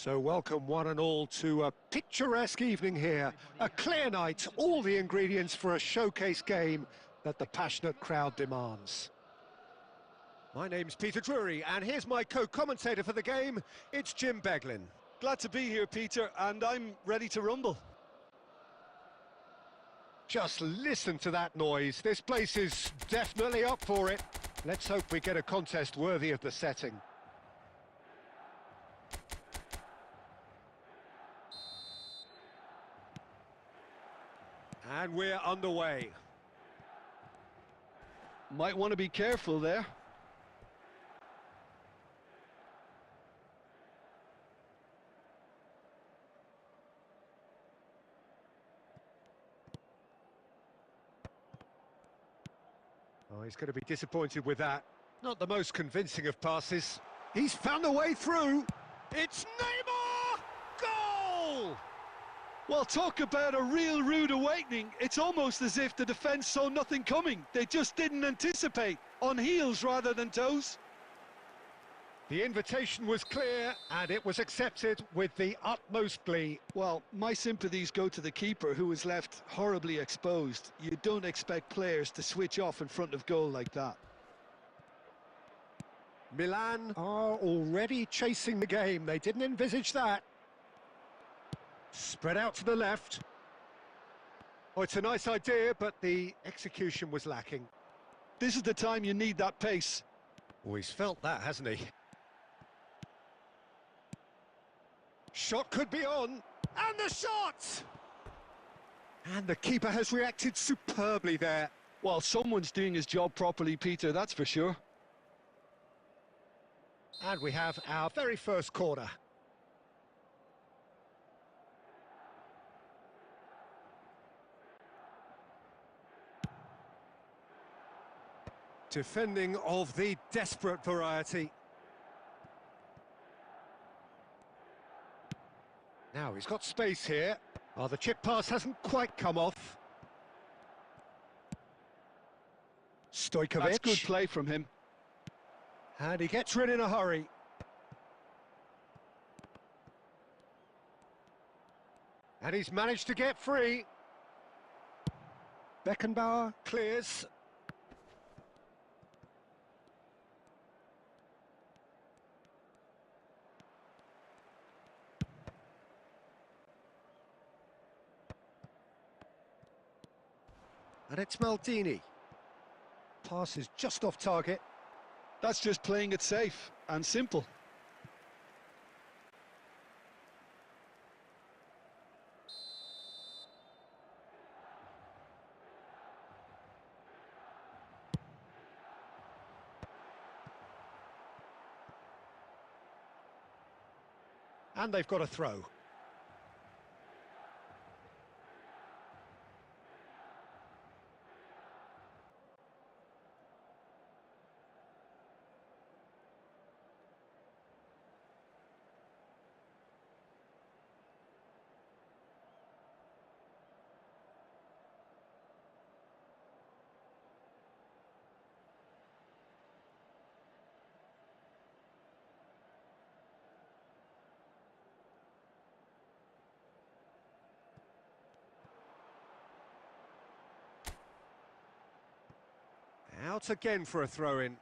So welcome one and all to a picturesque evening here. A clear night, all the ingredients for a showcase game that the passionate crowd demands. My name's Peter Drury, and here's my co-commentator for the game, it's Jim Beglin. Glad to be here, Peter, and I'm ready to rumble. Just listen to that noise. This place is definitely up for it. Let's hope we get a contest worthy of the setting. And we're underway. Might want to be careful there. Oh, he's going to be disappointed with that. Not the most convincing of passes. He's found a way through. It's Neymar! Goal! Well, talk about a real rude awakening. It's almost as if the defence saw nothing coming. They just didn't anticipate. On heels rather than toes. The invitation was clear, and it was accepted with the utmost glee. Well, my sympathies go to the keeper, who was left horribly exposed. You don't expect players to switch off in front of goal like that. Milan are already chasing the game. They didn't envisage that. Spread out to the left. Oh, it's a nice idea, but the execution was lacking. This is the time you need that pace. Oh, he's felt that, hasn't he? Shot could be on, and the shot! And the keeper has reacted superbly there. Well, someone's doing his job properly, Peter, that's for sure. And we have our very first corner. Defending of the desperate variety. Now he's got space here. Oh, the chip pass hasn't quite come off. Stojkovic. That's good play from him. And he gets rid in a hurry. And he's managed to get free. Beckenbauer clears. And it's Maldini. Pass is just off target. That's just playing it safe and simple. And they've got a throw. Out again for a throw-in.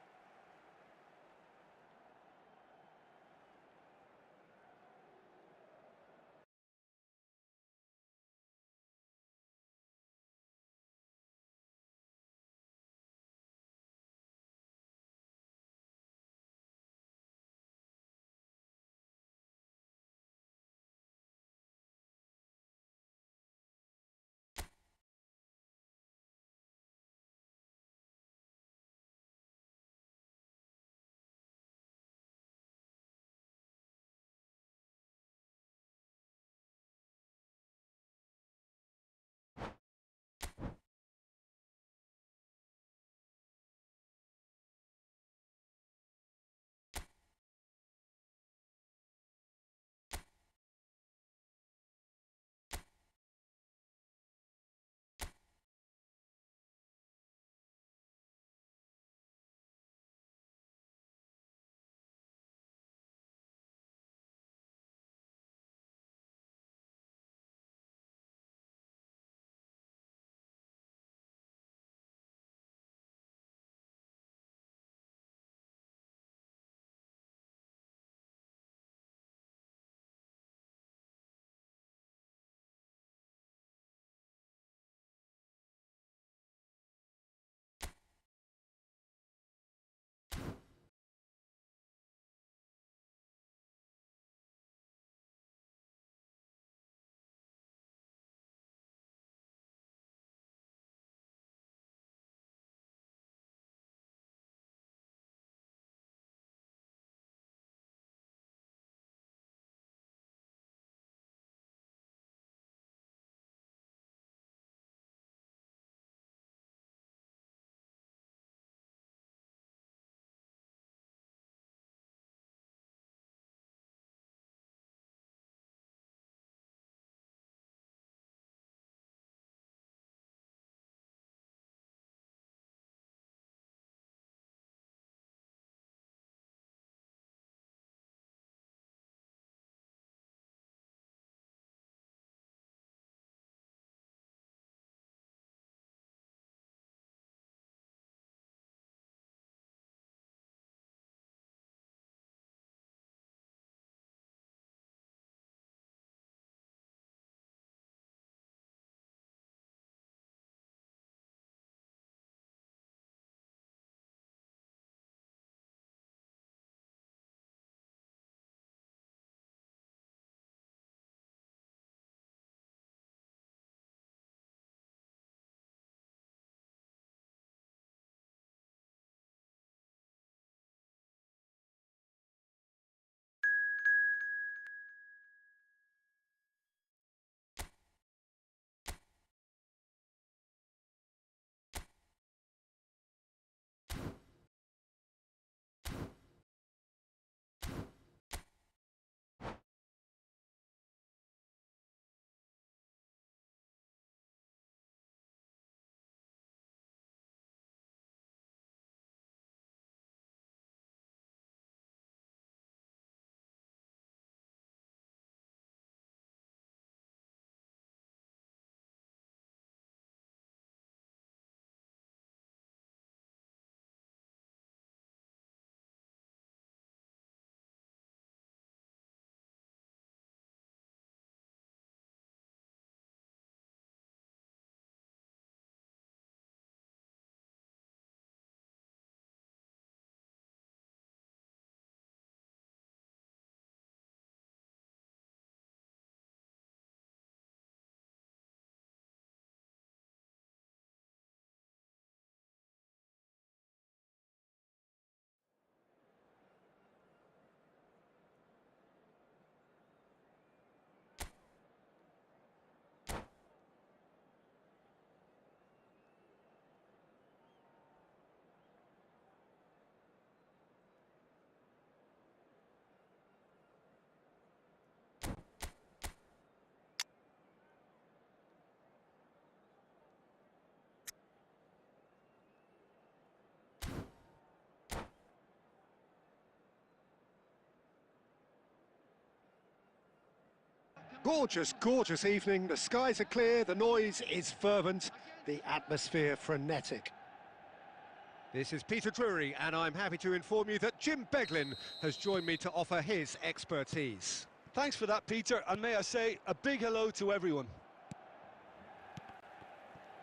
Gorgeous, gorgeous evening. The skies are clear, the noise is fervent, the atmosphere frenetic. This is Peter Drury, and I'm happy to inform you that Jim Beglin has joined me to offer his expertise. Thanks for that, Peter, and may I say a big hello to everyone.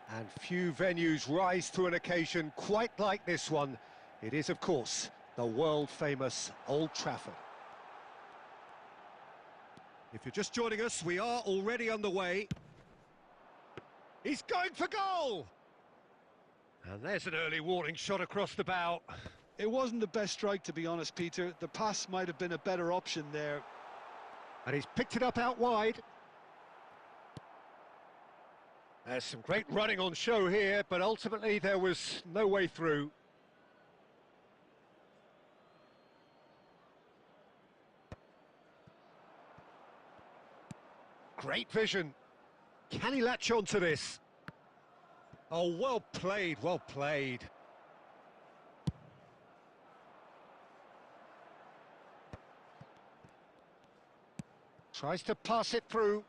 And few venues rise to an occasion quite like this one. It is, of course, the world-famous Old Trafford. If you're just joining us, we are already underway. He's going for goal! And there's an early warning shot across the bow. It wasn't the best strike, to be honest, Peter. The pass might have been a better option there. And he's picked it up out wide. There's some great running on show here, but ultimately there was no way through. Great vision. Can he latch on to this? Oh, well played, well played. Tries to pass it through.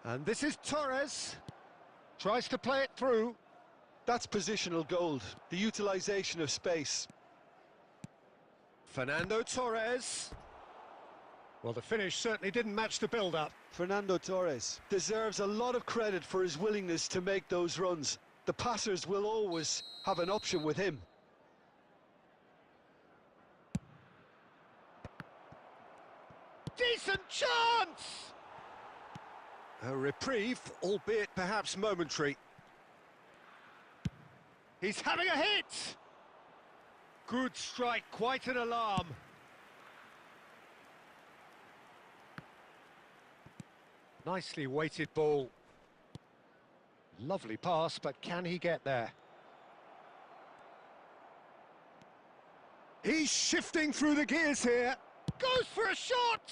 And this is Torres. Tries to play it through. That's positional gold, the utilisation of space. Fernando Torres. Well, the finish certainly didn't match the build-up. Fernando Torres deserves a lot of credit for his willingness to make those runs. The passers will always have an option with him. Decent chance! A reprieve, albeit perhaps momentary. He's having a hit! Good strike, quite an alarm. Nicely weighted ball. Lovely pass, but can he get there? He's shifting through the gears here. Goes for a shot!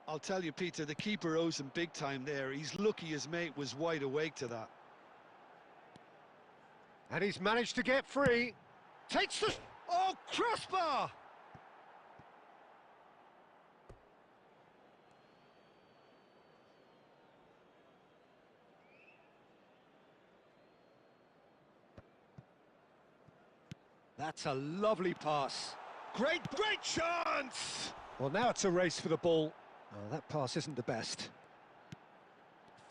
I'll tell you, Peter, the keeper owes him big time there. He's lucky his mate was wide awake to that. And he's managed to get free. Takes the... Oh, crossbar! That's a lovely pass. Great chance! Well, now it's a race for the ball. Oh, that pass isn't the best.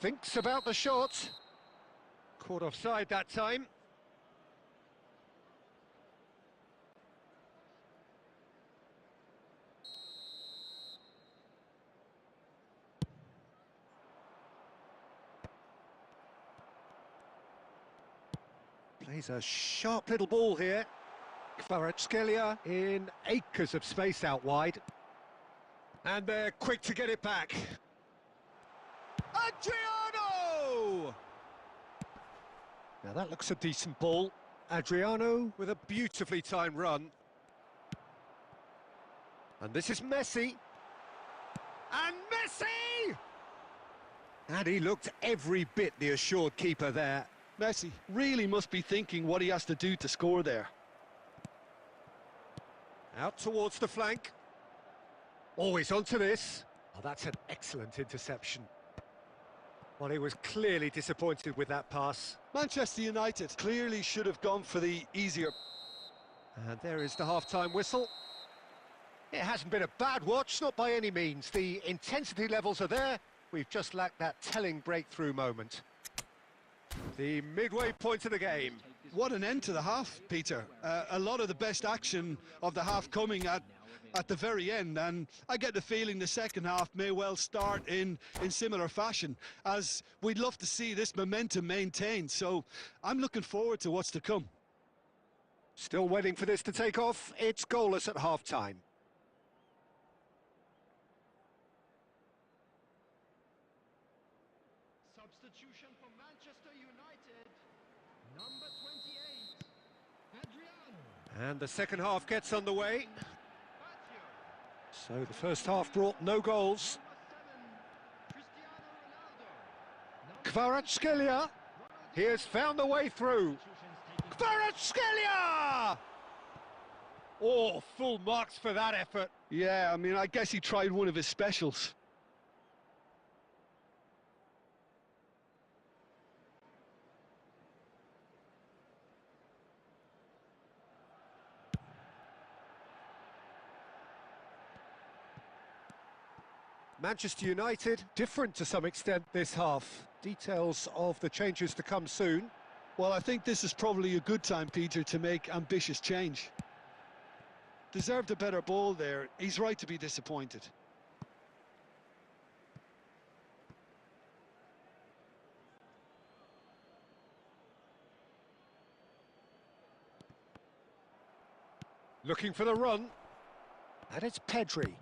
Thinks about the shot. Caught offside that time. Plays a sharp little ball here. Kvaratskhelia in acres of space out wide. And they're quick to get it back. Adriano! Now that looks a decent ball. Adriano with a beautifully timed run. And this is Messi. And Messi! And he looked every bit the assured keeper there. Messi really must be thinking what he has to do to score there. Out towards the flank. Always onto this. Oh, that's an excellent interception. Well, he was clearly disappointed with that pass. Manchester United clearly should have gone for the easier... And there is the half-time whistle. It hasn't been a bad watch, not by any means. The intensity levels are there. We've just lacked that telling breakthrough moment. The midway point of the game. What an end to the half, Peter. A lot of the best action of the half coming at the very end, and I get the feeling the second half may well start in similar fashion, as we'd love to see this momentum maintained. So I'm looking forward to what's to come. Still waiting for this to take off. It's goalless at half-time. Substitution for Manchester United, number 28, Adriano. And the second half gets underway. So the first half brought no goals. Kvaratskhelia, he has found a way through. Kvaratskhelia! Oh, full marks for that effort. Yeah, I mean, I guess he tried one of his specials. Manchester United, different to some extent this half. Details of the changes to come soon. Well, I think this is probably a good time, Peter, to make ambitious change. Deserved a better ball there. He's right to be disappointed. Looking for the run. And it's Pedri.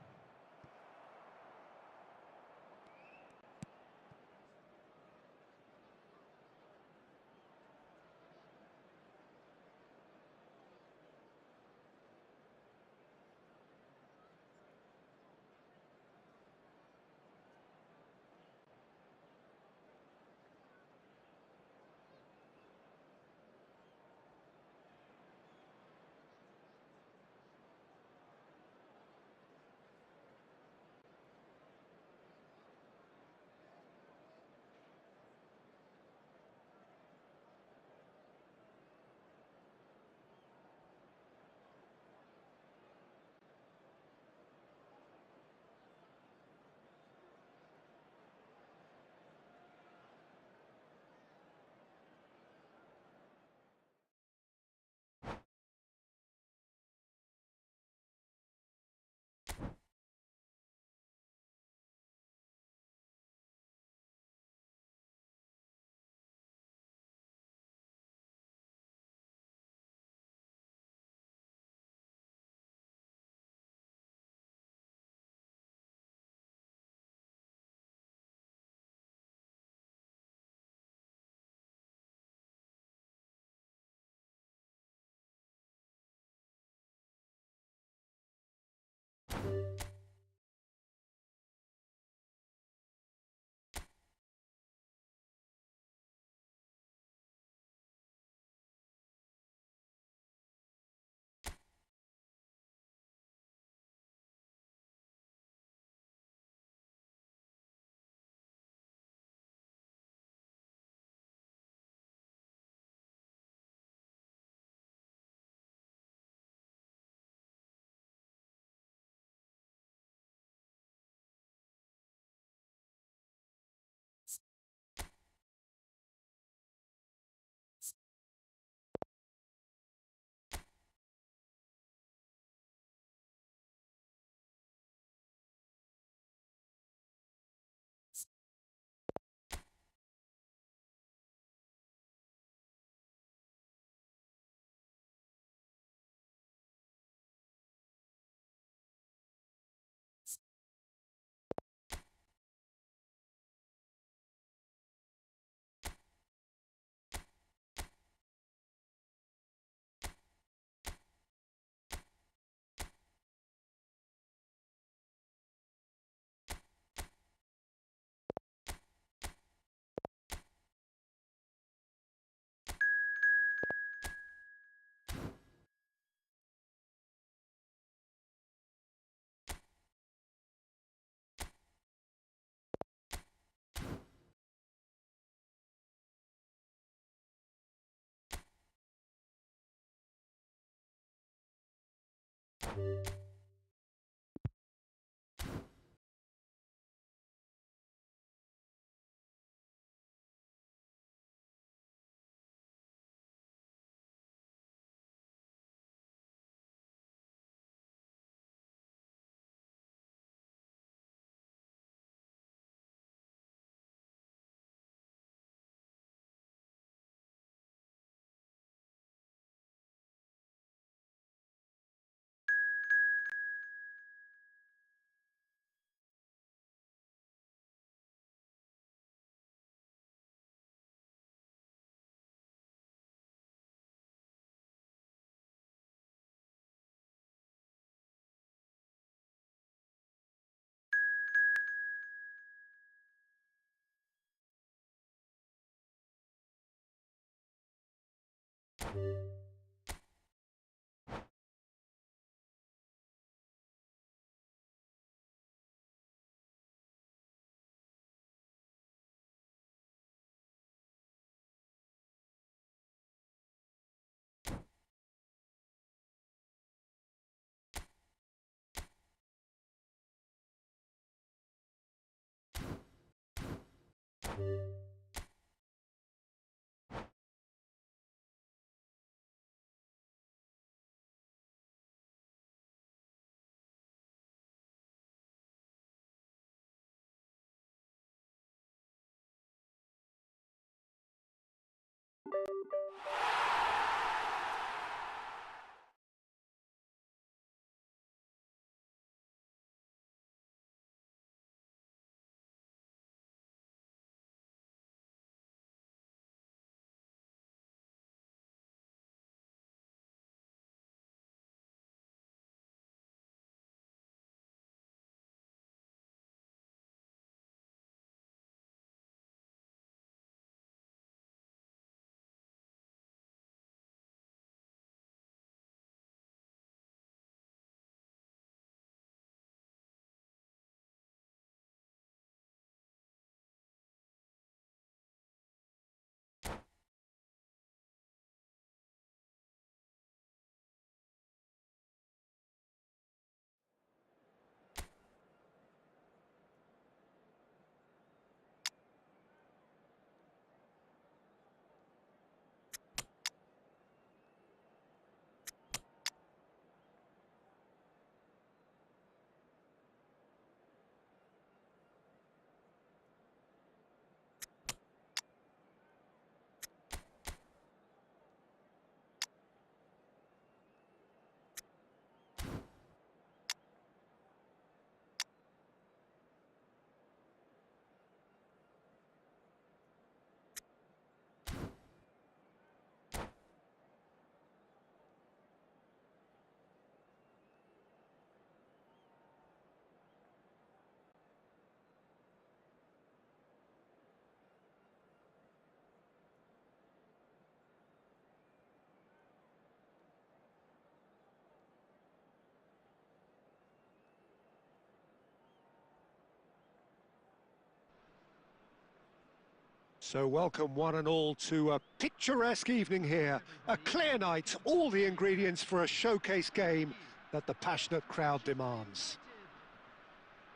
So welcome one and all to a picturesque evening here. A clear night, all the ingredients for a showcase game that the passionate crowd demands.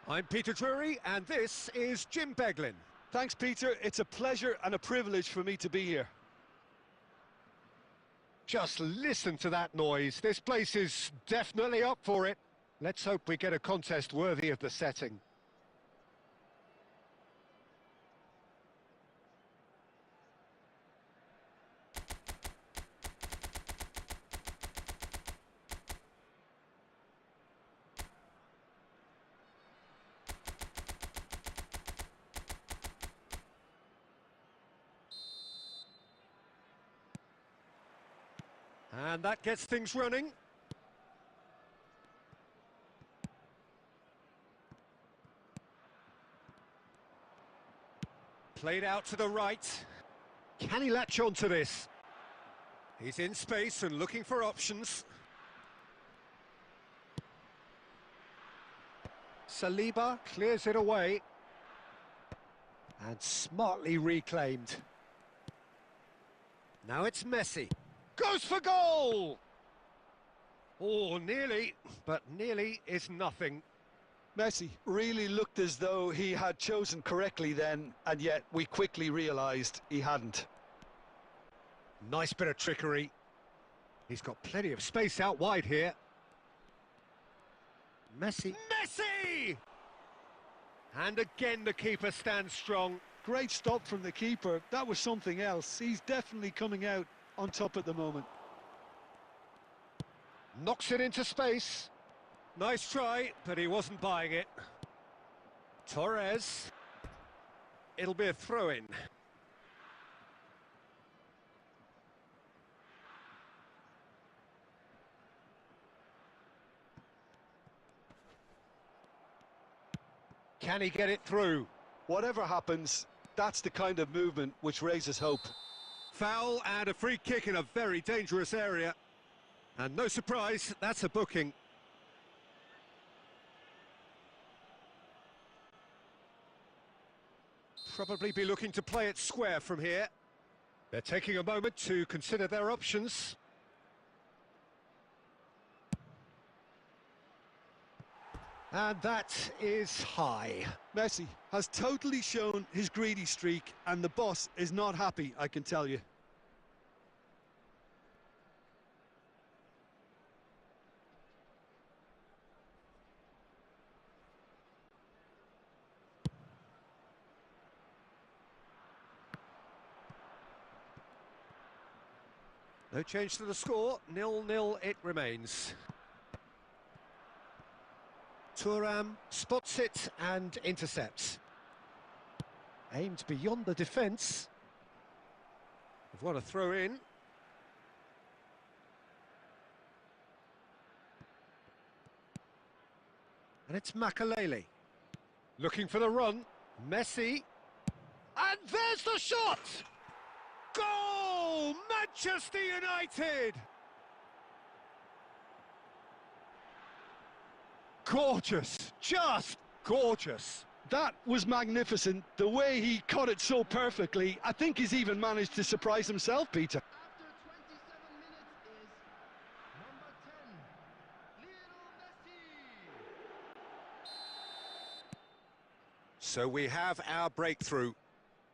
I'm Peter Drury and this is Jim Beglin. Thanks, Peter. It's a pleasure and a privilege for me to be here. Just listen to that noise. This place is definitely up for it. Let's hope we get a contest worthy of the setting. And that gets things running. Played out to the right. Can he latch on to this? He's in space and looking for options. Saliba clears it away. And smartly reclaimed. Now it's Messi. Goes for goal! Oh, nearly, but nearly is nothing. Messi really looked as though he had chosen correctly then, and yet we quickly realised he hadn't. Nice bit of trickery. He's got plenty of space out wide here. Messi. Messi! And again the keeper stands strong. Great stop from the keeper. That was something else. He's definitely coming out on top at the moment. Knocks it into space. Nice try, but he wasn't buying it. Torres. It'll be a throw-in. Can he get it through? Whatever happens, that's the kind of movement which raises hope. Foul and a free kick in a very dangerous area. And no surprise, that's a booking. Probably be looking to play it square from here. They're taking a moment to consider their options. And that is high. Messi has totally shown his greedy streak, and the boss is not happy, I can tell you. No change to the score, 0-0 it remains. Thuram spots it and intercepts. Aimed beyond the defence. They've won a throw in. And it's Makalele. Looking for the run. Messi. And there's the shot! Goal! Manchester United! Gorgeous, just gorgeous. That was magnificent. The way he caught it so perfectly, I think he's even managed to surprise himself, Peter. After 27 minutes is number 10, Lionel Messi. So we have our breakthrough.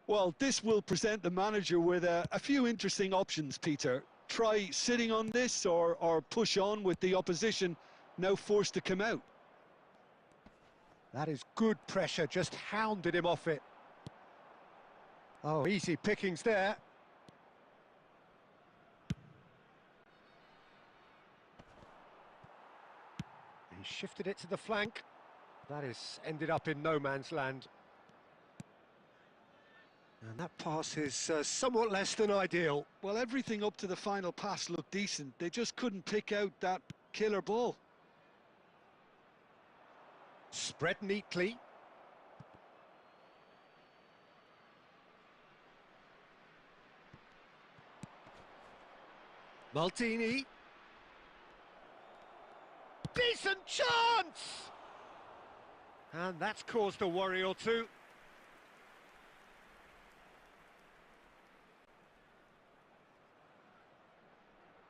Well, this will present the manager with a few interesting options, Peter. Try sitting on this or push on with the opposition now forced to come out. That is good pressure, just hounded him off it. Oh, easy pickings there. He shifted it to the flank. That is ended up in no man's land. And that pass is somewhat less than ideal. Well, everything up to the final pass looked decent. They just couldn't pick out that killer ball. Spread neatly. Maldini. Decent chance! And that's caused a worry or two.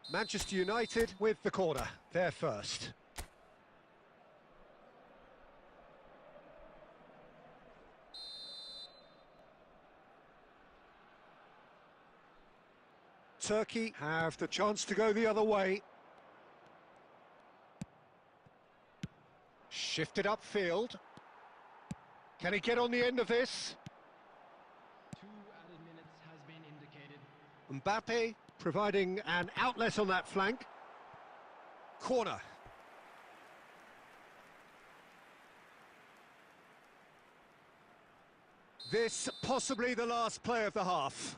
Manchester United with the corner, they're first. Turkey have the chance to go the other way. Shifted upfield. Can he get on the end of this? 2 added minutes has been indicated. Mbappe providing an outlet on that flank. Corner. This possibly the last play of the half.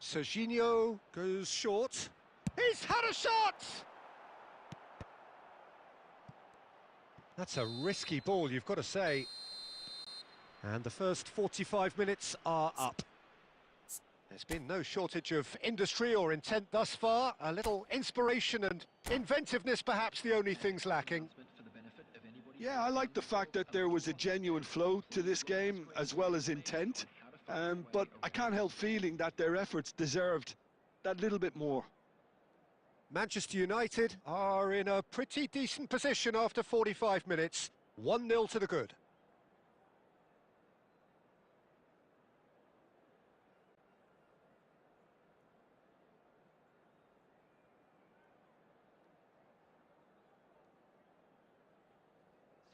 Serginho goes short. He's had a shot! That's a risky ball, you've got to say. And the first 45 minutes are up. There's been no shortage of industry or intent thus far. A little inspiration and inventiveness, perhaps the only things lacking. Yeah, I like the fact that there was a genuine flow to this game as well as intent. But I can't help feeling that their efforts deserved that little bit more. Manchester United are in a pretty decent position after 45 minutes. 1-0 to the good.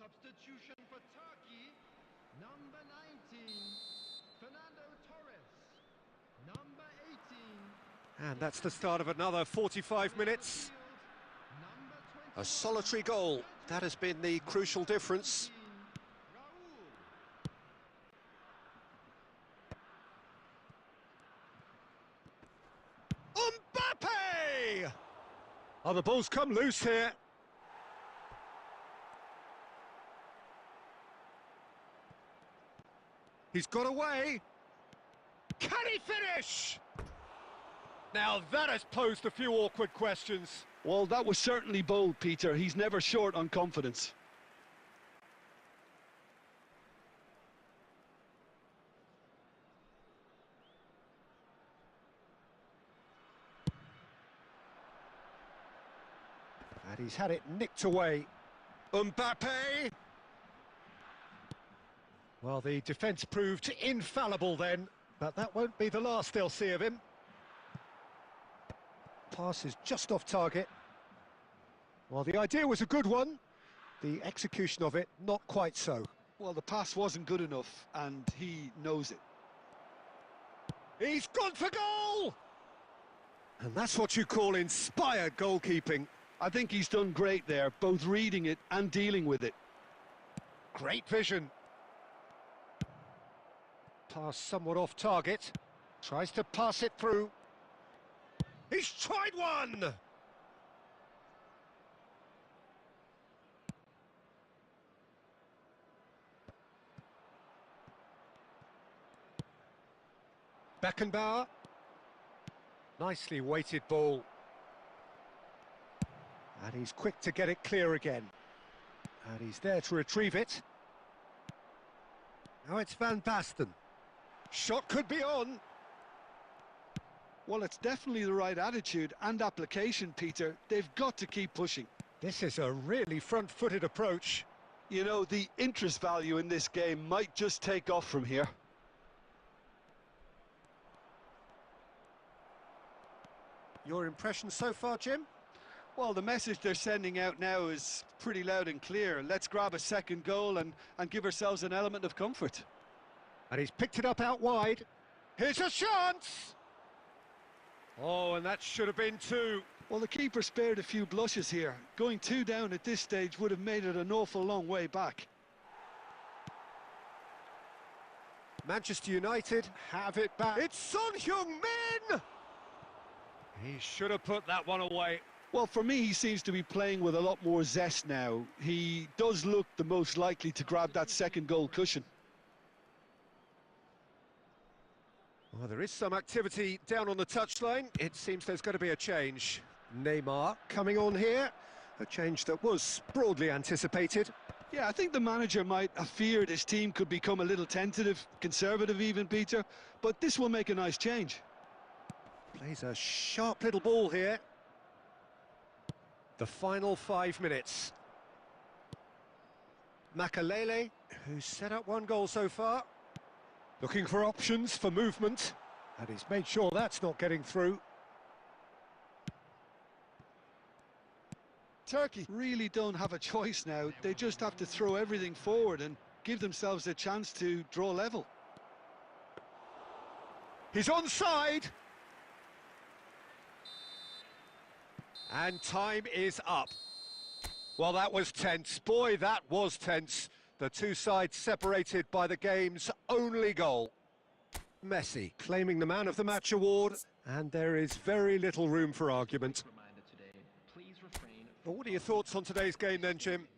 Substitution for Turkey, number 19, Fernando Torres, number 18. And that's the start of another 45 minutes. A solitary goal. That has been the crucial difference. Mbappe! Oh, the ball's come loose here. He's got away. Can he finish? Now that has posed a few awkward questions. Well, that was certainly bold, Peter. He's never short on confidence. He's had it nicked away. Mbappe! Well, the defence proved infallible then, but that won't be the last they'll see of him. Pass is just off target. Well, the idea was a good one. The execution of it, not quite so. Well, the pass wasn't good enough, and he knows it. He's gone for goal! And that's what you call inspired goalkeeping. I think he's done great there, both reading it and dealing with it. Great vision. Pass somewhat off target. Tries to pass it through. He's tried one! Beckenbauer. Nicely weighted ball. And he's quick to get it clear again. And he's there to retrieve it. Now it's Van Basten. Shot could be on. Well, it's definitely the right attitude and application, Peter. They've got to keep pushing. This is a really front-footed approach. You know, the interest value in this game might just take off from here. Your impression so far, Jim? Well, the message they're sending out now is pretty loud and clear. Let's grab a second goal and give ourselves an element of comfort. And he's picked it up out wide. Here's a chance! Oh, and that should have been two. Well, the keeper spared a few blushes here. Going 2 down at this stage would have made it an awful long way back. Manchester United have it back. It's Son Heung-min! He should have put that one away. Well, for me, he seems to be playing with a lot more zest now. He does look the most likely to grab that second goal cushion. Well, there is some activity down on the touchline. It seems there's going to be a change. Neymar coming on here. A change that was broadly anticipated. Yeah, I think the manager might have feared his team could become a little tentative, conservative even, Peter. But this will make a nice change. Plays a sharp little ball here. The final 5 minutes. Makalele, who's set up 1 goal so far. Looking for options for movement. And he's made sure that's not getting through. Turkey really don't have a choice now. They just have to throw everything forward and give themselves a chance to draw level. He's onside. And time is up. Well, that was tense. Boy, that was tense. The two sides separated by the game's only goal. Messi claiming the Man of the Match award, and there is very little room for argument. But what are your thoughts on today's game then, Jim?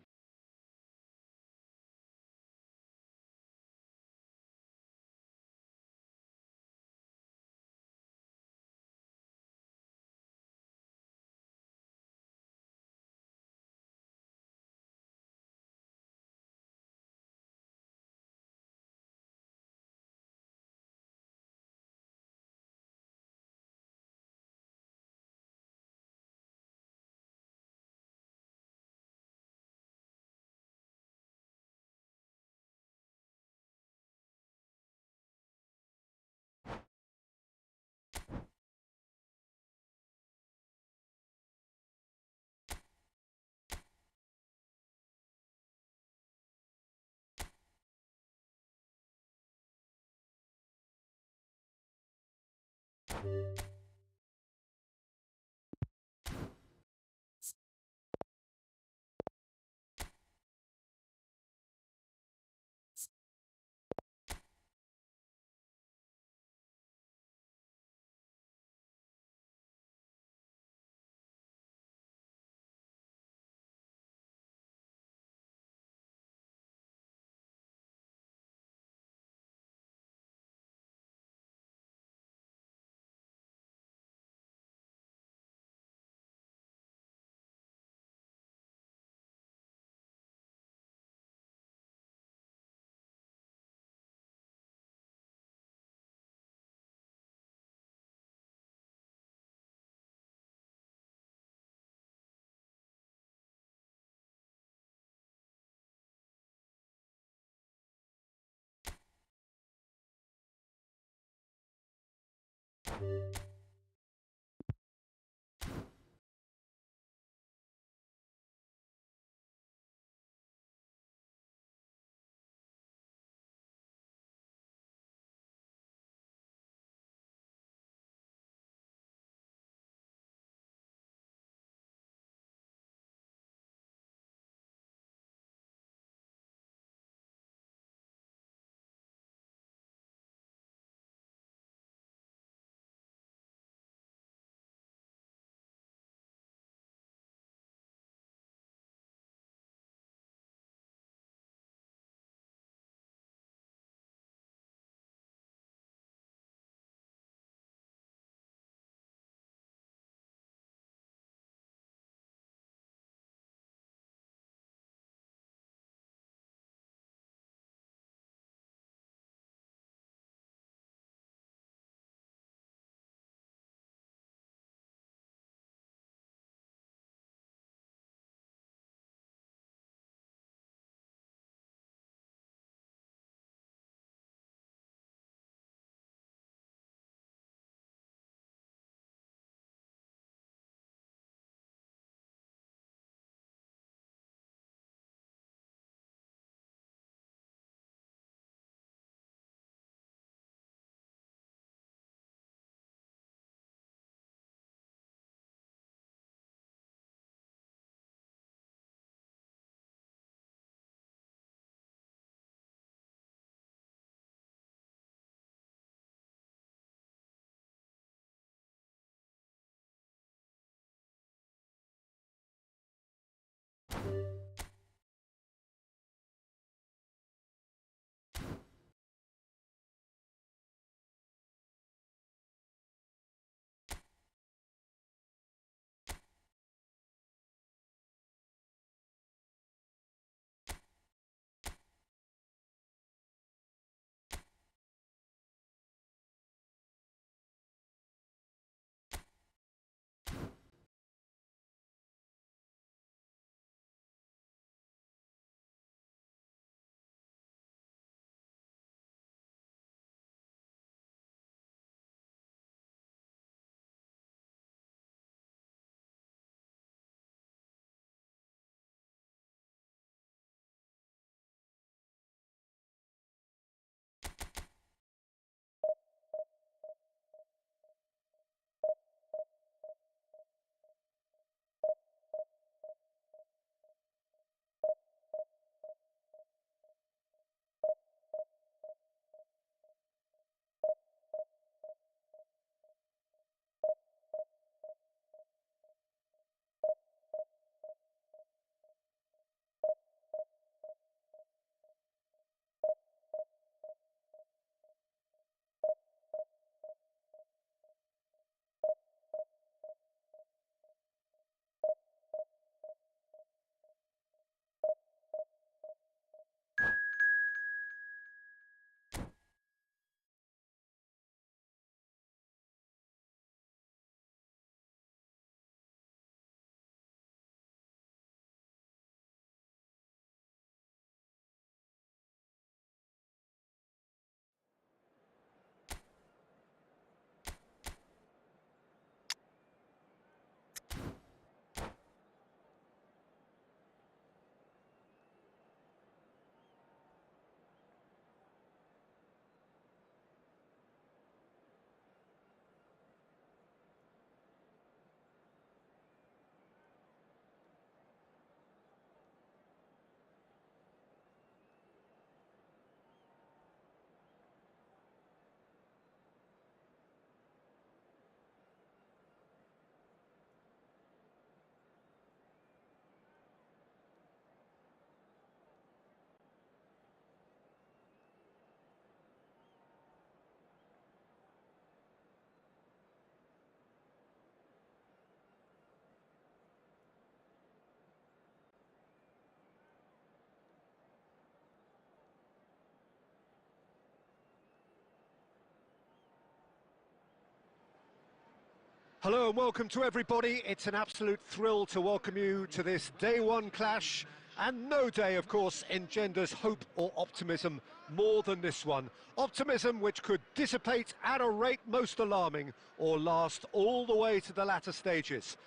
Hello and welcome to everybody. It's an absolute thrill to welcome you to this day one clash And no day, of course, engenders hope or optimism more than this one. Optimism which could dissipate at a rate most alarming or last all the way to the latter stages.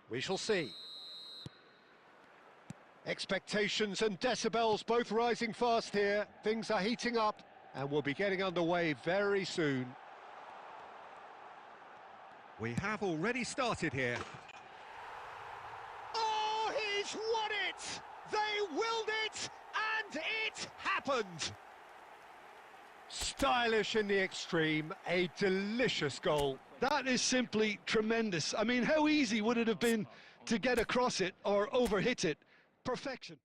We shall see. Expectations and decibels both rising fast here. Things are heating up and we'll be getting underway very soon. We have already started here. Oh, he's won it! They willed it, and it happened! Stylish in the extreme, a delicious goal. That is simply tremendous. I mean, how easy would it have been to get across it or overhit it? Perfection.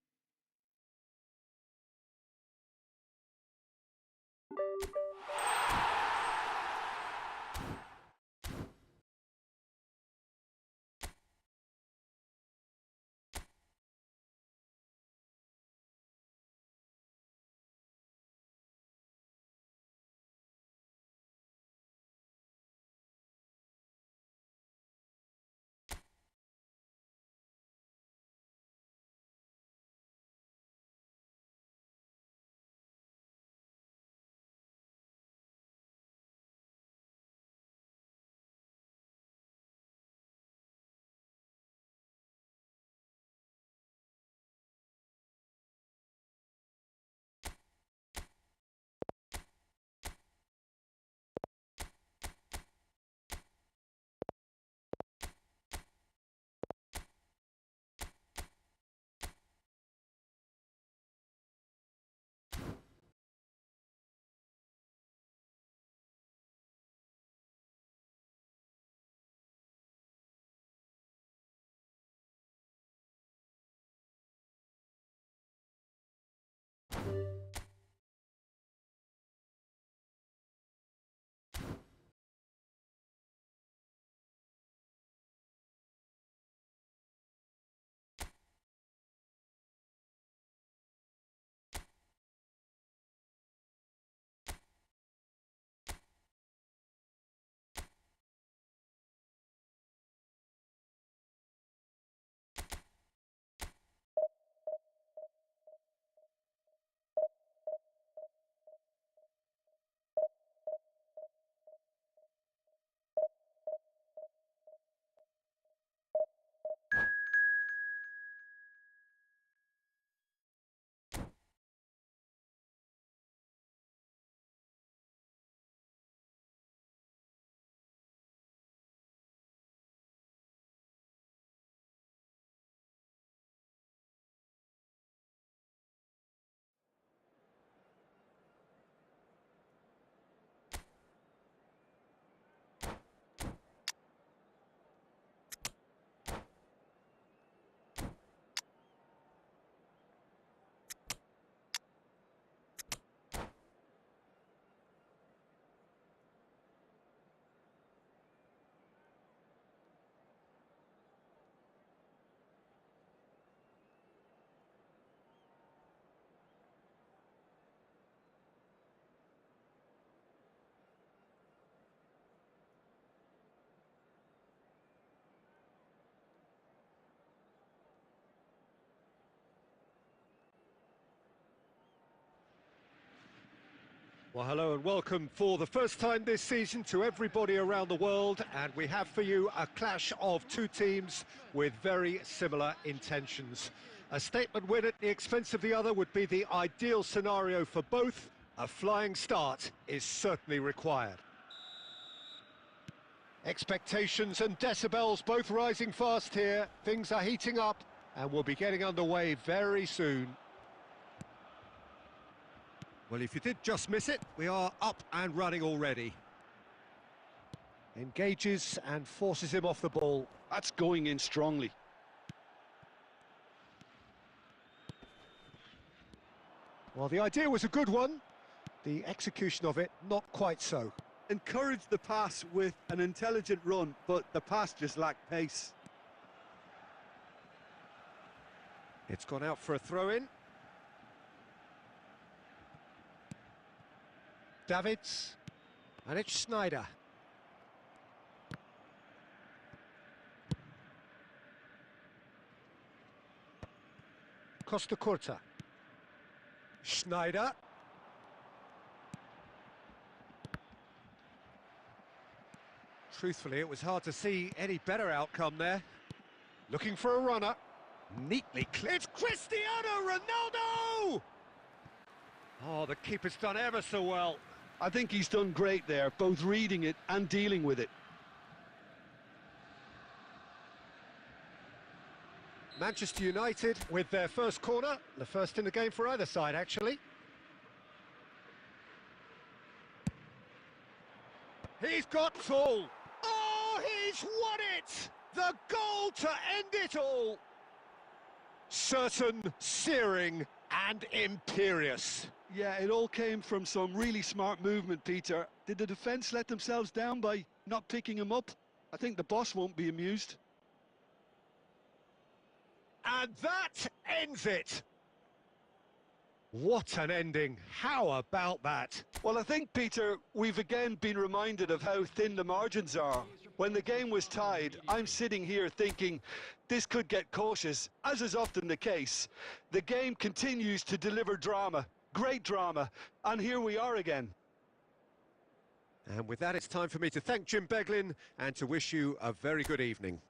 Well, hello and welcome for the first time this season to everybody around the world, and we have for you a clash of two teams with very similar intentions. A statement win at the expense of the other would be the ideal scenario for both. A flying start is certainly required. Expectations and decibels both rising fast here. Things are heating up and we'll be getting underway very soon. Well, if you did just miss it, we are up and running already. Engages and forces him off the ball. That's going in strongly. Well, the idea was a good one. The execution of it, not quite so. Encouraged the pass with an intelligent run, but the pass just lacked pace. It's gone out for a throw-in. Davids, and it's Schneider. Costa Curta. Schneider. Truthfully, it was hard to see any better outcome there. Looking for a runner. Neatly cleared. It's Cristiano Ronaldo! Oh, the keeper's done ever so well. I think he's done great there, both reading it and dealing with it. Manchester United with their first corner, the first in the game for either side, actually. He's got goal. Oh, he's won it! The goal to end it all. Certain, searing, and imperious. Yeah, it all came from some really smart movement, Peter. Did the defence let themselves down by not picking him up? I think the boss won't be amused. And that ends it. What an ending. How about that? Well, I think, Peter, we've again been reminded of how thin the margins are. When the game was tied, I'm sitting here thinking this could get cautious, as is often the case. The game continues to deliver drama, great drama, and here we are again. And with that, it's time for me to thank Jim Beglin and to wish you a very good evening.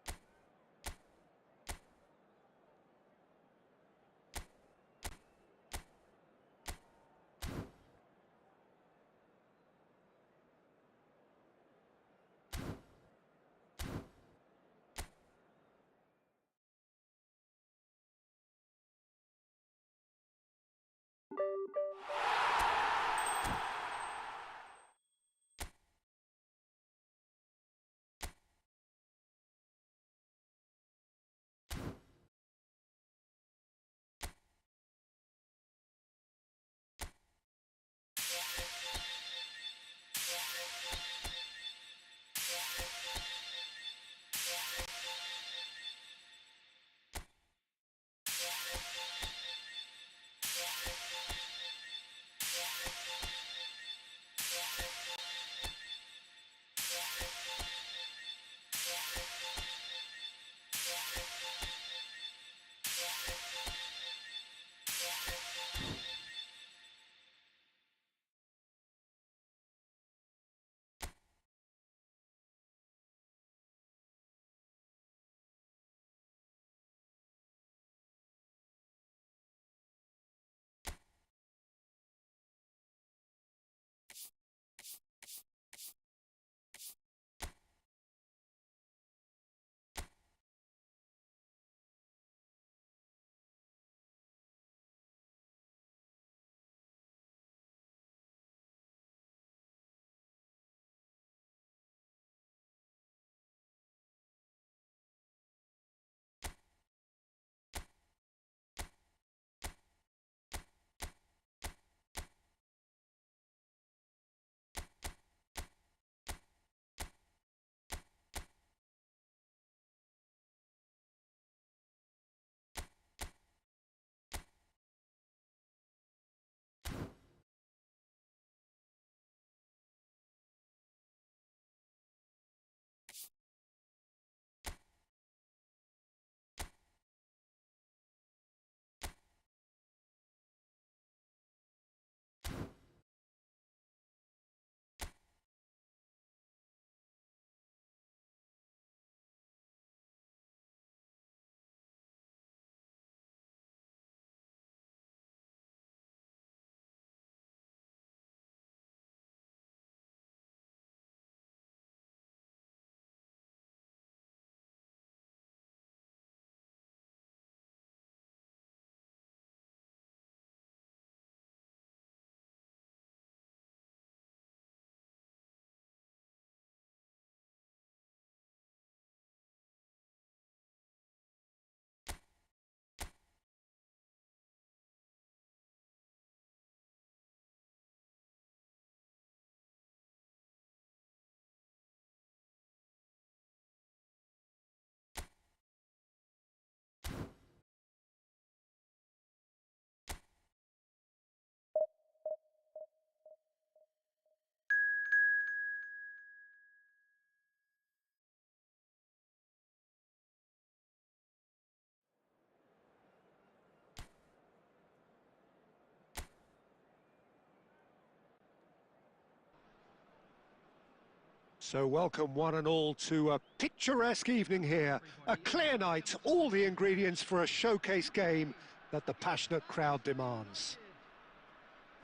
So welcome one and all to a picturesque evening here. A clear night, all the ingredients for a showcase game that the passionate crowd demands.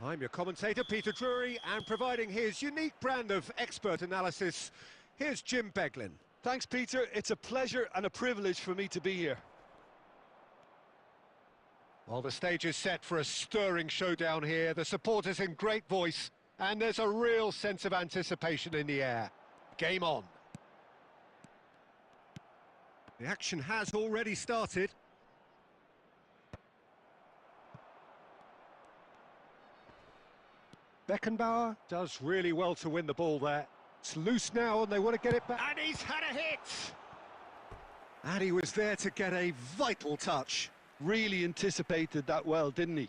I'm your commentator, Peter Drury, and providing his unique brand of expert analysis, here's Jim Beglin. Thanks, Peter. It's a pleasure and a privilege for me to be here. Well, the stage is set for a stirring showdown here. The supporters in great voice, and there's a real sense of anticipation in the air. Game on. The action has already started. Beckenbauer does really well to win the ball there. It's loose now and they want to get it back. And he's had a hit! And he was there to get a vital touch. Really anticipated that well, didn't he?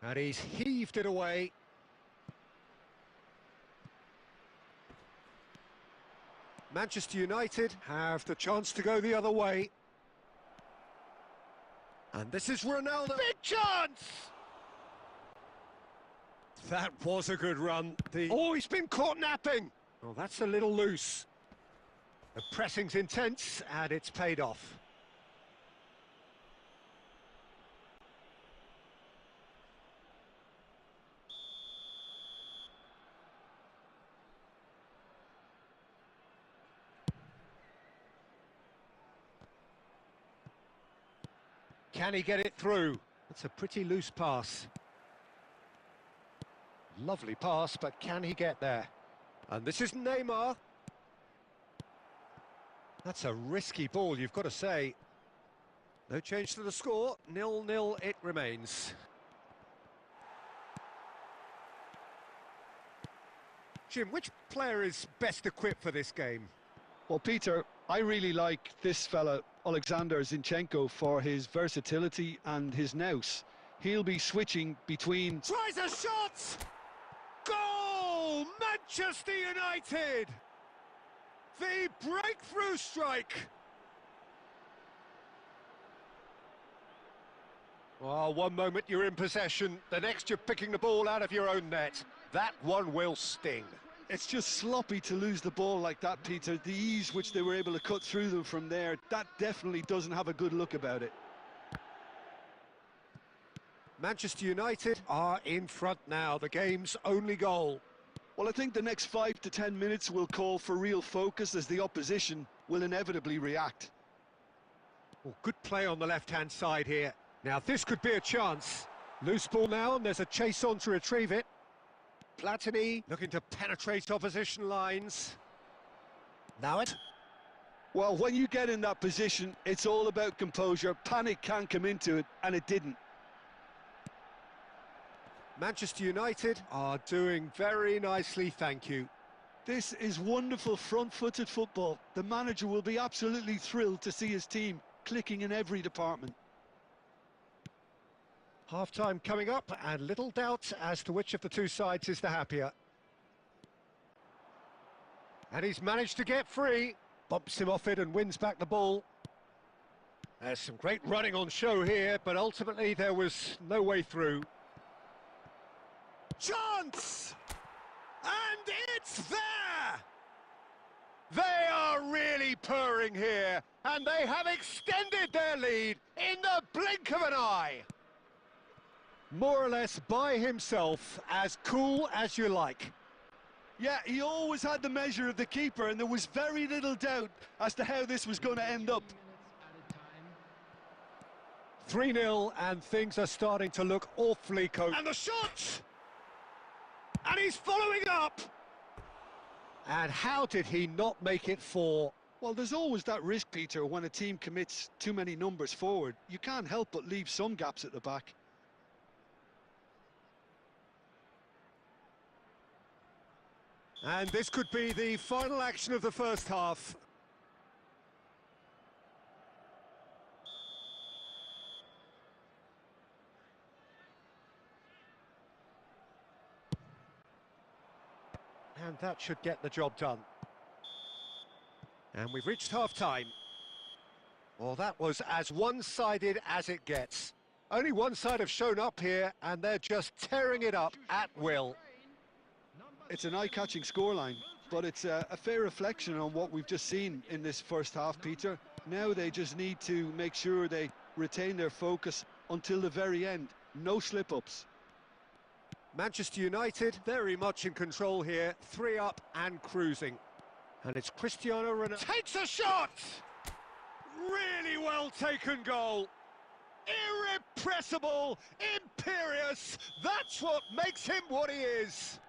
And he's heaved it away. Manchester United have the chance to go the other way. And this is Ronaldo. Big chance! That was a good run. Oh, he's been caught napping. Well, that's a little loose. The pressing's intense, and it's paid off. Can he get it through? It's a pretty loose pass. Lovely pass, but can he get there? And this is Neymar. That's a risky ball, you've got to say. No change to the score, 0-0 it remains. Jim, which player is best equipped for this game? Well, Peter, I really like this fella, Alexander Zinchenko, for his versatility and his nous. He'll be switching between... Tries a shot! Goal! Manchester United! The breakthrough strike! Well, one moment you're in possession, the next you're picking the ball out of your own net. That one will sting. It's just sloppy to lose the ball like that, Peter. The ease which they were able to cut through them from there, that definitely doesn't have a good look about it. Manchester United are in front now, the game's only goal. Well, I think the next 5 to 10 minutes will call for real focus as the opposition will inevitably react. Well, good play on the left-hand side here. Now, this could be a chance. Loose ball now, and there's a chase on to retrieve it. Platini looking to penetrate opposition lines. Now it. Well, when you get in that position, it's all about composure. Panic can come into it, and it didn't. Manchester United are doing very nicely, thank you. This is wonderful front-footed football. The manager will be absolutely thrilled to see his team clicking in every department. Half-time coming up, and little doubt as to which of the two sides is the happier. And he's managed to get free. Bumps him off it and wins back the ball. There's some great running on show here, but ultimately there was no way through. Chance! And it's there! They are really purring here, and they have extended their lead in the blink of an eye. More or less by himself, as cool as you like. Yeah, he always had the measure of the keeper, and there was very little doubt as to how this was going to end up. 3-0, and things are starting to look awfully cozy. And the shot! And he's following up! And how did he not make it 4? Well, there's always that risk, Peter, when a team commits too many numbers forward. You can't help but leave some gaps at the back. And this could be the final action of the first half. And that should get the job done. And we've reached half-time. Well, that was as one-sided as it gets. Only one side have shown up here, and they're just tearing it up at will. It's an eye-catching scoreline, but it's a fair reflection on what we've just seen in this first half, Peter. Now they just need to make sure they retain their focus until the very end. No slip-ups. Manchester United very much in control here, 3 up and cruising. And it's Cristiano Ronaldo. Takes a shot! Really well taken goal. Irrepressible, imperious, that's what makes him what he is.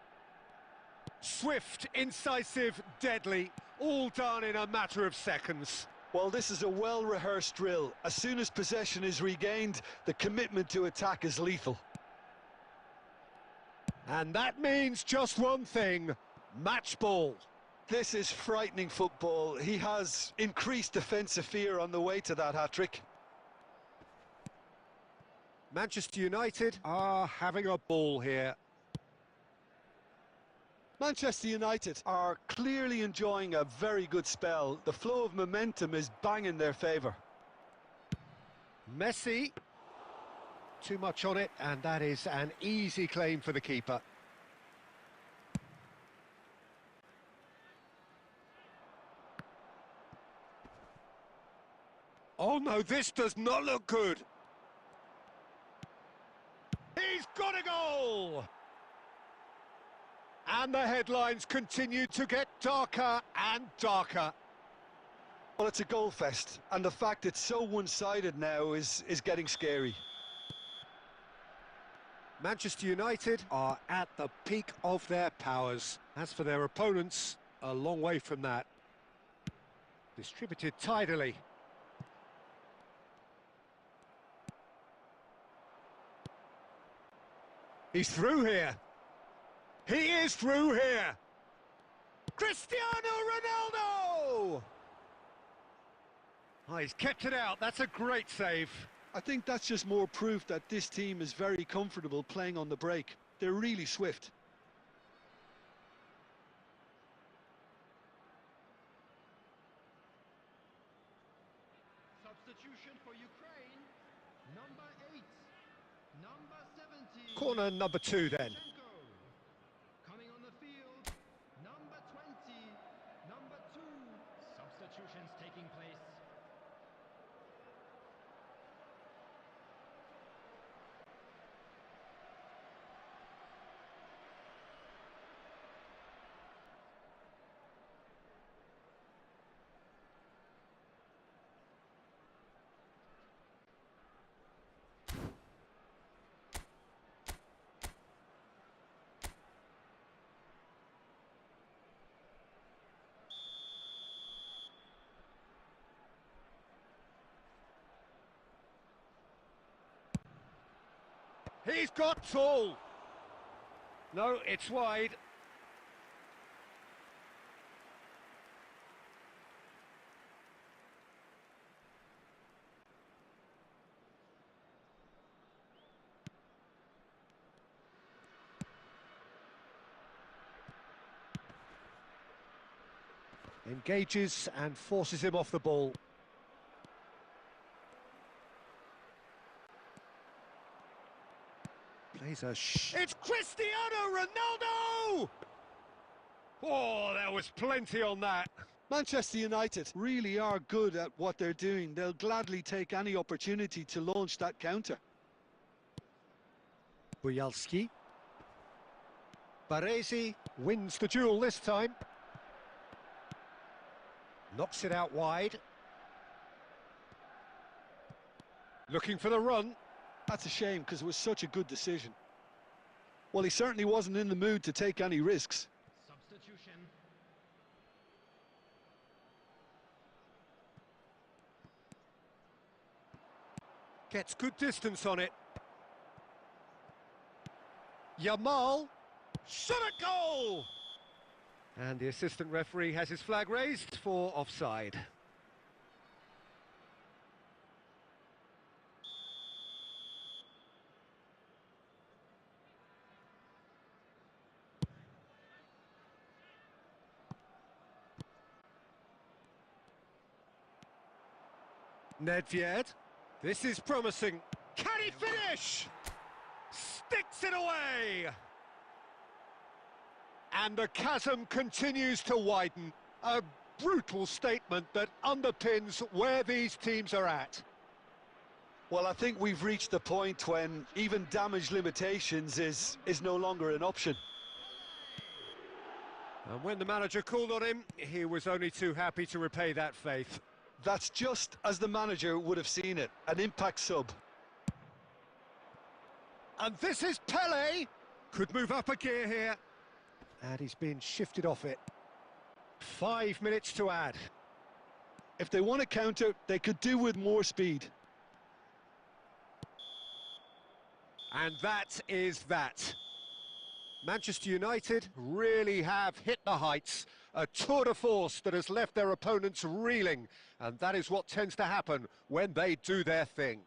Swift, incisive, deadly, all done in a matter of seconds. Well, this is a well-rehearsed drill. As soon as possession is regained, the commitment to attack is lethal. And that means just one thing, match ball. This is frightening football. He has increased defensive fear on the way to that hat-trick. Manchester United are having a ball here. Manchester United are clearly enjoying a very good spell. The flow of momentum is bang in their favour. Messi. Too much on it, and that is an easy claim for the keeper. Oh no, this does not look good. He's got a goal! And the headlines continue to get darker and darker. Well, it's a goal fest, and the fact it's so one-sided now is getting scary. Manchester United are at the peak of their powers. As for their opponents, a long way from that. Distributed tidily. He's through here. He is through here. Cristiano Ronaldo! Oh, he's kept it out. That's a great save. I think that's just more proof that this team is very comfortable playing on the break. They're really swift. Substitution for Ukraine. Number 8. Number 17. Corner number 2 then. Coming on the field. Number 20. Number 2. Substitutions taking place. He's got tall. No, it's wide. Engages and forces him off the ball. Plays a It's Cristiano Ronaldo! Oh, there was plenty on that. Manchester United really are good at what they're doing. They'll gladly take any opportunity to launch that counter. Bujalski. Baresi wins the duel this time. Knocks it out wide. Looking for the run. That's a shame because it was such a good decision. Well, he certainly wasn't in the mood to take any risks. Substitution. Gets good distance on it. Yamal. Shot a goal! And the assistant referee has his flag raised for offside. Nedved. This is promising. Can he finish? Sticks it away! And the chasm continues to widen. A brutal statement that underpins where these teams are at. Well, I think we've reached the point when even damage limitations is no longer an option. And when the manager called on him, he was only too happy to repay that faith. That's just as the manager would have seen it, an impact sub. And this is Pele. Could move up a gear here. And he's been shifted off it. 5 minutes to add. If they want to counter, they could do with more speed. And that is that. Manchester United really have hit the heights. A tour de force that has left their opponents reeling. And that is what tends to happen when they do their thing.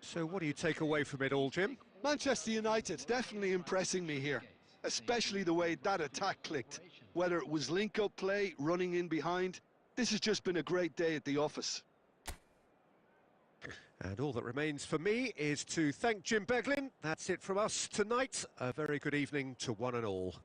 So what do you take away from it all, Jim? Manchester United definitely impressing me here, especially the way that attack clicked. Whether it was link-up play, running in behind, this has just been a great day at the office. And all that remains for me is to thank Jim Beglin. That's it from us tonight. A very good evening to one and all.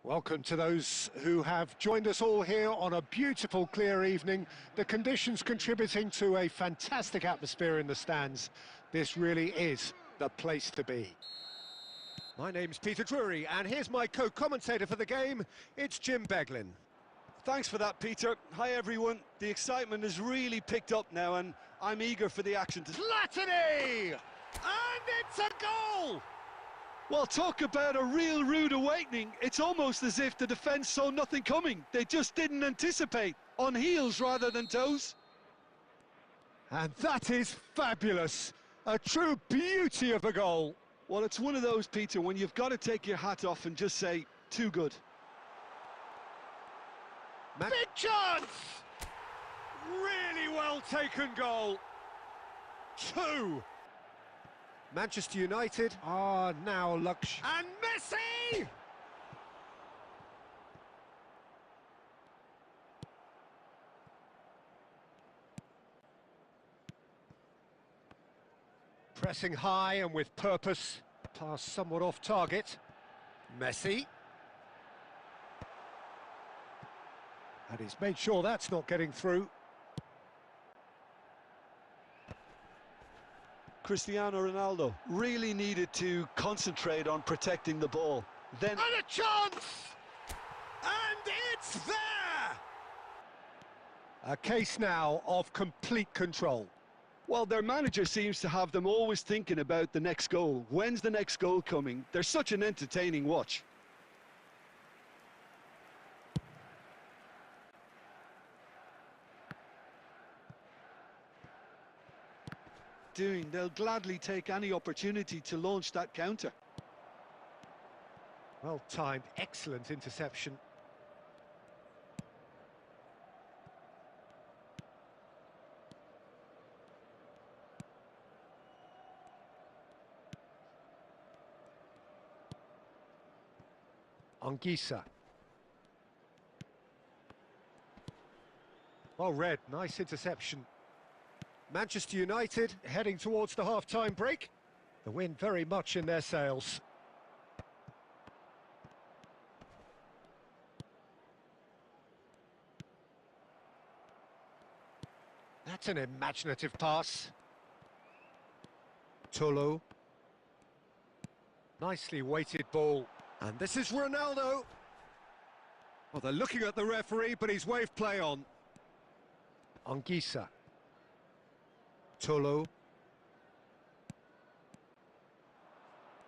Welcome to those who have joined us all here on a beautiful, clear evening. The conditions contributing to a fantastic atmosphere in the stands. This really is the place to be. My name's Peter Drury, and here's my co-commentator for the game. It's Jim Beglin. Thanks for that, Peter. Hi, everyone. The excitement has really picked up now, and I'm eager for the action to... Platini! And it's a goal! Well, talk about a real rude awakening. It's almost as if the defence saw nothing coming. They just didn't anticipate. On heels rather than toes. And that is fabulous. A true beauty of a goal. Well, it's one of those, Peter, when you've got to take your hat off and just say, too good. Big chance! Really well taken goal. 2. Manchester United are now lucky. And Messi! Pressing high and with purpose. Pass somewhat off target. Messi. And he's made sure that's not getting through. Cristiano Ronaldo really needed to concentrate on protecting the ball. Then... And a chance! And it's there! A case now of complete control. Well, their manager seems to have them always thinking about the next goal. When's the next goal coming? They're such an entertaining watch. They'll gladly take any opportunity to launch that counter. Well timed, excellent interception. Anguissa. Well read, nice interception. Manchester United heading towards the half-time break. The wind very much in their sails. That's an imaginative pass. Tolo. Nicely weighted ball. And this is Ronaldo. Well, they're looking at the referee, but he's waved play on. Anguissa. Tolo.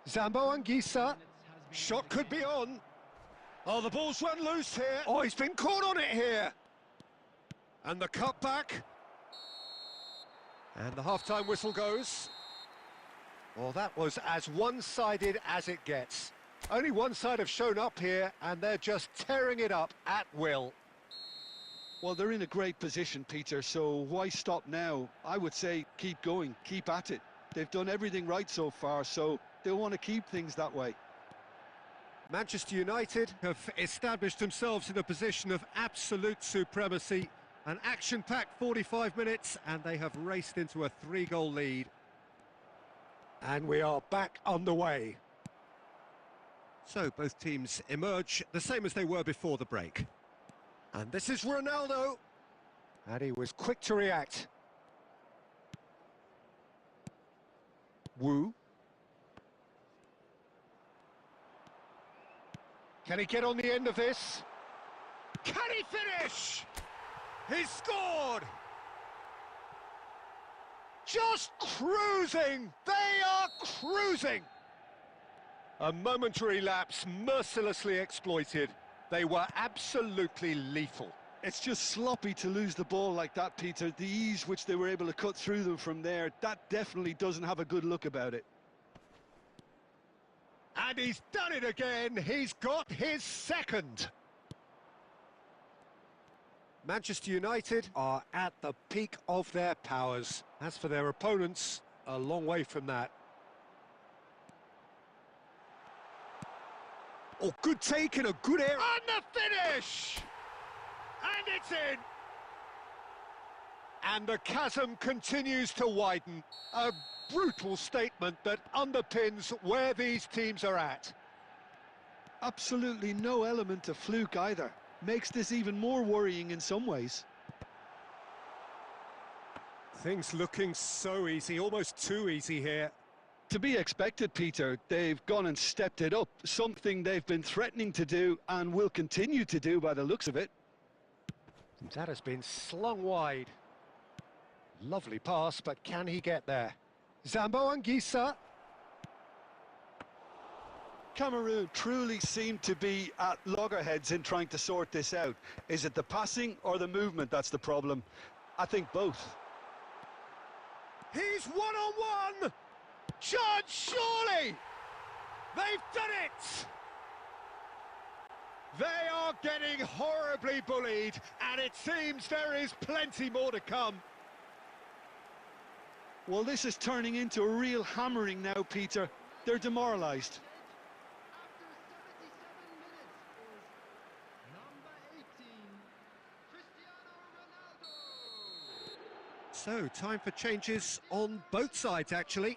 Zambo Anguissa. Shot could be on. Oh, the ball's run loose here. Oh, he's been caught on it here. And the cutback. And the half-time whistle goes. Well, that was as one-sided as it gets. Only one side have shown up here, and they're just tearing it up at will. Well, they're in a great position, Peter, so why stop now? I would say keep going, keep at it. They've done everything right so far, so they'll want to keep things that way. Manchester United have established themselves in a position of absolute supremacy. An action-packed 45 minutes, and they have raced into a 3-goal lead. And we are back underway. So both teams emerge the same as they were before the break. And this is Ronaldo. And he was quick to react. Wu. Can he get on the end of this? Can he finish? He's scored! Just cruising! They are cruising! A momentary lapse mercilessly exploited. They were absolutely lethal. It's just sloppy to lose the ball like that, Peter. The ease which they were able to cut through them from there, that definitely doesn't have a good look about it. And he's done it again. He's got his second. Manchester United are at the peak of their powers. As for their opponents, a long way from that. Oh, good take in a good area. And the finish! And it's in! And the chasm continues to widen. A brutal statement that underpins where these teams are at. Absolutely no element of fluke either. Makes this even more worrying in some ways. Things looking so easy, almost too easy here. To be expected, Peter. They've gone and stepped it up, something they've been threatening to do and will continue to do by the looks of it. That has been slung wide. Lovely pass, but can he get there? Zambo Anguissa. Cameroon truly seem to be at loggerheads in trying to sort this out. Is it the passing or the movement that's the problem? I think both. He's one-on-one! Chance, surely! They've done it! They are getting horribly bullied, and it seems there is plenty more to come. Well, this is turning into a real hammering now, Peter. They're demoralised. So, time for changes on both sides, actually.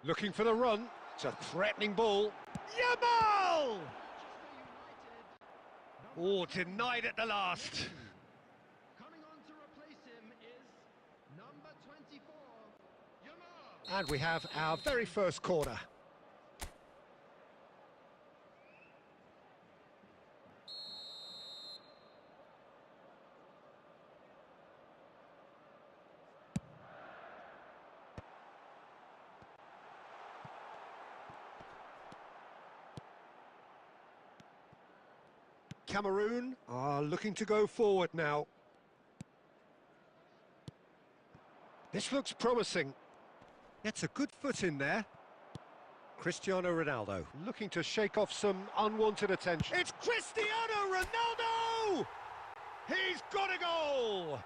Looking for the run. It's a threatening ball. Yamal! Oh, denied at the last. Coming on to replace him is number 24, Yamal. And we have our very first corner. Cameroon are looking to go forward now. This looks promising. Gets a good foot in there. Cristiano Ronaldo. Looking to shake off some unwanted attention. It's Cristiano Ronaldo! He's got a goal!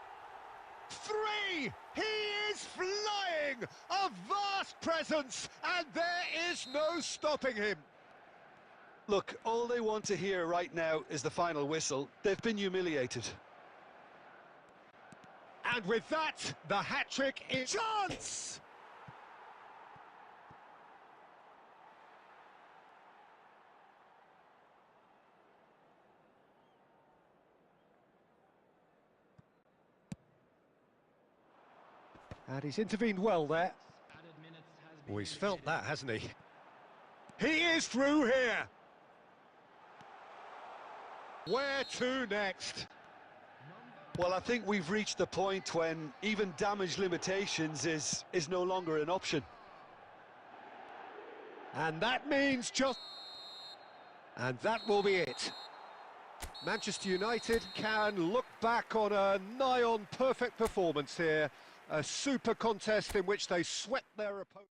3! He is flying! A vast presence, and there is no stopping him. Look, all they want to hear right now is the final whistle. They've been humiliated. And with that, the hat-trick is... Chance! And he's intervened well there. Added minutes has been Oh, he's felt indicated. that, hasn't he? He is through here. Where to next? Well, I think we've reached the point when even damage limitations is no longer an option. And that means just... And that will be it. Manchester United can look back on a nigh-on perfect performance here. A super contest in which they swept their opponent.